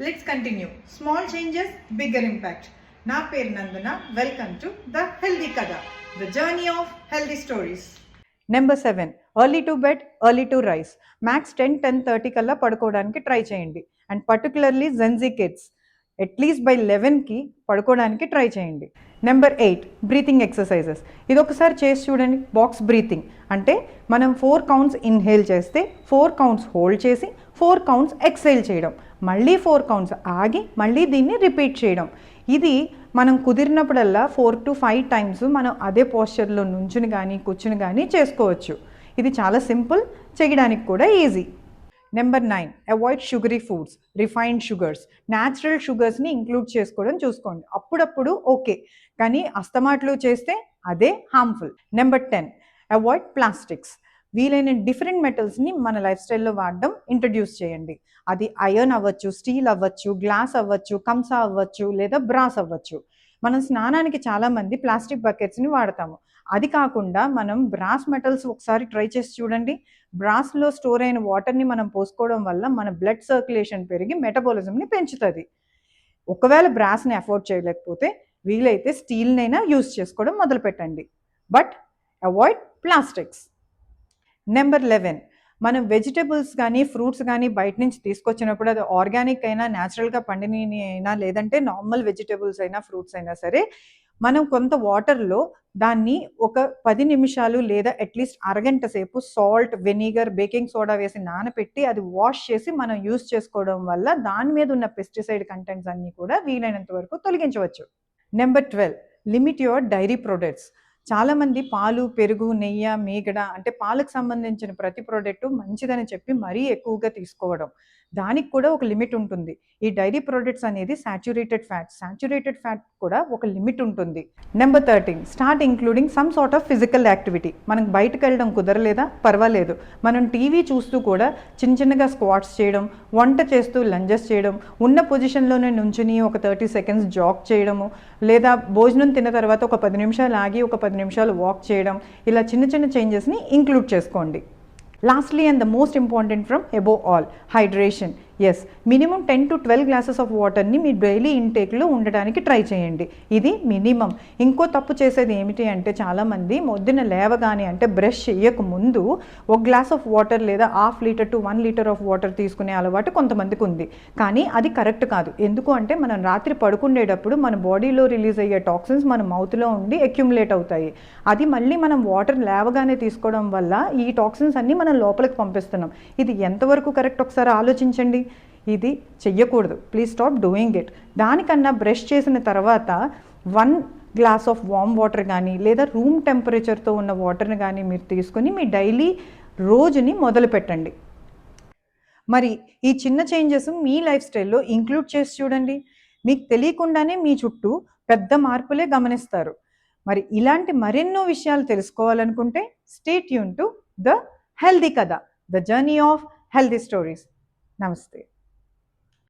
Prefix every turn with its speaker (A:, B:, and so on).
A: Let's continue. Small changes, bigger impact. నా పేరు Nandana. Welcome to the healthy Katha, the journey of healthy stories. Number 7, early to bed, early to rise. Max 10-10:30 కల్లా పడుకోవడానికి try చేయండి. And particularly Gen Z kids at least by 11కి పడుకోవడానికి try చేయండి. Number 8, breathing exercises. ఇది ఒకసారి చేసి చూడండి. బాక్స్ బ్రీతింగ్ అంటే మనం 4 కౌంట్స్ ఇన్హేల్ చేస్తే 4 కౌంట్స్ హోల్డ్ చేసి 4 కౌంట్స్ ఎక్సేల్ చేయడం, మళ్ళీ 4 కౌంట్స్ ఆగి మళ్ళీ దీన్ని రిపీట్ చేయడం. ఇది మనం కుదిరినప్పుడల్లా 4 to 5 టైమ్స్ మనం అదే పోస్చర్లో నుంచుని కానీ కూర్చుని కానీ చేసుకోవచ్చు. ఇది చాలా సింపుల్, చేయడానికి కూడా easy. Number 9, avoid sugary foods, refined sugars. Natural షుగర్స్ని ఇంక్లూడ్ చేసుకోవడం చూసుకోండి. అప్పుడప్పుడు ఓకే, కానీ అస్తమాట్లు చేస్తే అదే హార్మ్ఫుల్. Number 10, avoid plastics. వీలైన డిఫరెంట్ మెటల్స్ని మన లైఫ్ స్టైల్లో వాడడం ఇంట్రడ్యూస్ చేయండి. అది ఐరన్ అవ్వచ్చు, స్టీల్ అవ్వచ్చు, గ్లాస్ అవ్వచ్చు, కంసా అవ్వచ్చు, లేదా బ్రాస్ అవ్వచ్చు. మనం స్నానానికి చాలామంది ప్లాస్టిక్ బకెట్స్ని వాడతాము. అది కాకుండా మనం బ్రాస్ మెటల్స్ ఒకసారి ట్రై చేసి చూడండి. బ్రాస్లో స్టోర్ అయిన వాటర్ని మనం పోసుకోవడం వల్ల మన బ్లడ్ సర్క్యులేషన్ పెరిగి మెటబాలిజంని పెంచుతుంది. ఒకవేళ బ్రాస్ని అఫోర్డ్ చేయలేకపోతే వీలైతే స్టీల్నైనా యూజ్ చేసుకోవడం మొదలుపెట్టండి. But avoid plastics. నెంబర్ 11, మనం వెజిటబుల్స్ కానీ ఫ్రూట్స్ కానీ బయట నుంచి తీసుకొచ్చినప్పుడు అది ఆర్గానిక్ అయినా, న్యాచురల్గా పండిని అయినా, లేదంటే నార్మల్ వెజిటబుల్స్ అయినా ఫ్రూట్స్ అయినా సరే, మనం కొంత వాటర్లో దాన్ని ఒక 10 నిమిషాలు లేదా అట్లీస్ట్ అరగంట సేపు సాల్ట్, వెనిగర్, బేకింగ్ సోడా వేసి నానపెట్టి అది వాష్ చేసి మనం యూజ్ చేసుకోవడం వల్ల దాని మీద ఉన్న పెస్టిసైడ్ కంటెంట్స్ అన్నీ కూడా వీలైనంత వరకు తొలగించవచ్చు. Number 12, limit your diary products. చాలామంది పాలు, పెరుగు, నెయ్యి, మీగడ అంటే పాలకు సంబంధించిన ప్రతి ప్రోడక్ట్ మంచిదని చెప్పి మరీ ఎక్కువగా తీసుకోవడం. దానికి కూడా ఒక లిమిట్ ఉంటుంది. ఈ డైరీ ప్రొడక్ట్స్ అనేది సాచ్యురేటెడ్ ఫ్యాట్ కూడా ఒక లిమిట్ ఉంటుంది. Number 13, start including some sort of physical activity. మనకు బయటకు వెళ్ళడం కుదరలేదా, పర్వాలేదు, మనం టీవీ చూస్తూ కూడా చిన్నగా స్క్వాట్స్ చేయడం, వంట చేస్తూ లంజెస్ చేయడం, ఉన్న పొజిషన్లోనే నుంచుని ఒక 30 సెకండ్స్ జాగ్ చేయడము, లేదా భోజనం తిన్న తర్వాత ఒక 10 నిమిషాలు ఆగి ఒక 10 నిమిషాలు వాక్ చేయడం, ఇలా చిన్న చేంజెస్ని ఇంక్లూడ్ చేసుకోండి. Lastly and the most important from above all, hydration. Yes, minimum 10 to 12 glasses of వాటర్ని మీ డైలీ ఇంటేక్లో ఉండడానికి ట్రై చేయండి. ఇది మినిమం. ఇంకో తప్పు చేసేది ఏమిటి అంటే చాలామంది పొద్దున్న లేవగానే అంటే బ్రష్ చేయక ముందు 1 గ్లాస్ ఆఫ్ వాటర్ లేదా 1/2 litre to 1 litre of water తీసుకునే అలవాటు కొంతమందికి ఉంది. కానీ అది కరెక్ట్ కాదు. ఎందుకు అంటే మనం రాత్రి పడుకునేటప్పుడు మన బాడీలో రిలీజ్ అయ్యే టాక్సిన్స్ మన మౌత్లో ఉండి అక్యుములేట్ అవుతాయి. అది మళ్ళీ మనం వాటర్ లేవగానే తీసుకోవడం వల్ల ఈ టాక్సిన్స్ అన్నీ మనం లోపలికి పంపిస్తున్నాం. ఇది ఎంతవరకు కరెక్ట్ ఒకసారి ఆలోచించండి. ఇది చెయ్యకూడదు. Please stop doing it. దానికన్నా బ్రష్ చేసిన తర్వాత 1 గ్లాస్ ఆఫ్ వామ్ వాటర్ కానీ లేదా రూమ్ టెంపరేచర్తో ఉన్న వాటర్ని కానీ మీరు తీసుకొని మీ డైలీ రోజుని మొదలు పెట్టండి. మరి ఈ చిన్న చేంజెస్ మీ లైఫ్ స్టైల్లో ఇంక్లూడ్ చేసి చూడండి. మీకు తెలియకుండానే మీ చుట్టూ పెద్ద మార్పులే గమనిస్తారు. మరి ఇలాంటి మరెన్నో విషయాలు తెలుసుకోవాలనుకుంటే stay tune to the healthy Katha, the journey of healthy stories. నమస్తే.